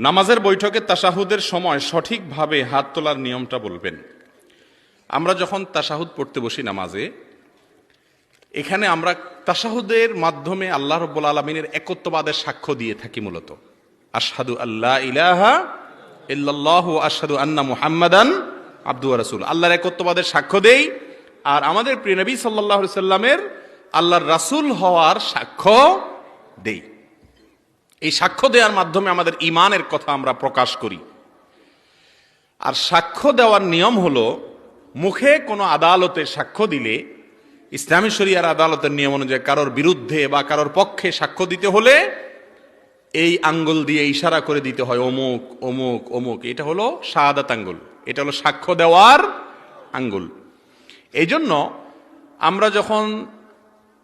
নামাজের বৈঠকে তাশাহুদের সময় সঠিকভাবে হাত তোলার নিয়মটা বলবেন। আমরা যখন তাশাহুদ পড়তে বসি নামাজে, এখানে আমরা তাশাহুদের মাধ্যমে আল্লাহ রাব্বুল আলামিনের একত্ববাদের সাক্ষ্য দিয়ে থাকি। মূলত আশহাদু আল্লা ইলাহা ইল্লাল্লাহু ওয়া আশহাদু আন্না মুহাম্মাদান আবদুহু ওয়া রাসূলুহু, আল্লাহর একত্ববাদের সাক্ষ্য দেই। আর আমাদের প্রিয় নবী সাল্লাল্লাহু আলাইহি সাল্লামের আল্লাহর রাসূল হওয়ার সাক্ষ্য দেই। এই সাক্ষ্য দেওয়ার মাধ্যমে আমাদের ঈমানের কথা আমরা প্রকাশ করি। আর সাক্ষ্য দেওয়ার নিয়ম হলো, মুখে কোনো আদালতে সাক্ষ্য দিলে, ইসলামী শরিয়ার আদালতের নিয়ম অনুযায়ী কারোর বিরুদ্ধে বা কারোর পক্ষে সাক্ষ্য দিতে হলে এই আঙ্গুল দিয়ে ইশারা করে দিতে হয়, অমুক অমুক অমুক। এটা হলো শাহাদাত আঙ্গুল, এটা হলো সাক্ষ্য দেওয়ার আঙ্গুল। এই জন্য আমরা যখন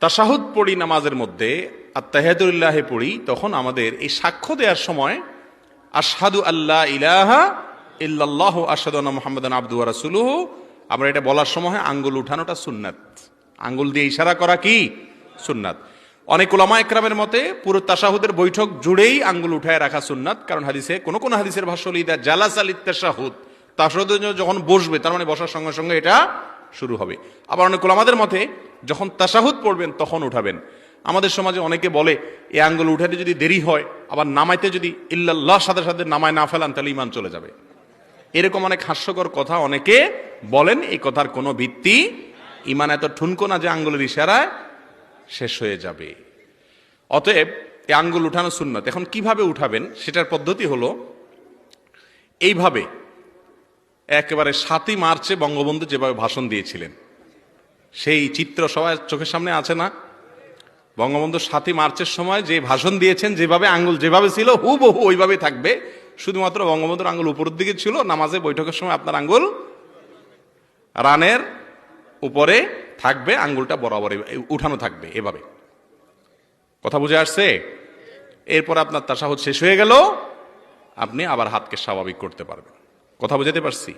তাশাহুদ পড়ি নামাজের মধ্যে, আত্তাহিয়াতুলিল্লাহে পড়ি, তখন আমাদের এই সাক্ষ্য দেওয়ার সময় আশহাদু আল্লা ইলাহা ইল্লাল্লাহু আশহাদু আন্না মুহাম্মাদান আবদুহু ওয়া রাসূলুহু, আমরা এটা বলার সময় আঙ্গুল উঠানোটা সুন্নাত। আঙ্গুল দিয়ে ইশারা করা কি সুন্নাত। অনেক উলামা ইকরামের মতে পুরো তাশাহুদের বৈঠক জুড়েই আঙ্গুল উঠায় রাখা সুন্নাত। কারণ হাদিসে কোন হাদিসের ভাষ্য হলো ইদা জালাসা লিত্তাশাহুদ, তাশাহুদের জন্য যখন বসবে, তার মানে বসার সঙ্গে সঙ্গে এটা শুরু হবে। আবার অনেক উলামাদের মতে যখন তাশাহুদ পড়বেন তখন উঠাবেন। আমাদের সমাজে অনেকে বলে এই আঙ্গুল উঠাতে যদি দেরি হয়, আবার নামাইতে যদি ইল্লাল্লাহ সাথে সাথে নামায় না ফেলান, তাহলে ঈমান চলে যাবে। এরকম অনেক হাস্যকর কথা অনেকে বলেন। এই কথার কোনো ভিত্তি, ঈমান এত ঠুনকো না যে আঙ্গুলের ইশারায় শেষ হয়ে যাবে। অতএব এই আঙ্গুল উঠানো সুন্নাত। এখন কিভাবে উঠাবেন সেটার পদ্ধতি হলো এইভাবে। একেবারে 7ই মার্চে বঙ্গবন্ধু যেভাবে ভাষণ দিয়েছিলেন, সেই চিত্র সবাই চোখের সামনে আছে না? বঙ্গবন্ধু 7ই মার্চের সময় যে ভাষণ দিয়েছেন, যেভাবে আঙ্গুল যেভাবে ছিল হুবহু ওইভাবে থাকবে। শুধুমাত্র বঙ্গবন্ধুর আঙ্গুল উপরের দিকে ছিল। নামাজে বৈঠকের সময় আপনার আঙ্গুল রানের উপরে থাকবে, আঙ্গুলটা বরাবর উঠানো থাকবে এভাবে। কথা বুঝে আসছে? এরপর আপনার তাশাহুদ শেষ হয়ে গেল, আপনি আবার হাতকে স্বাভাবিক করতে পারবেন। কথা বুঝাতে পারছি?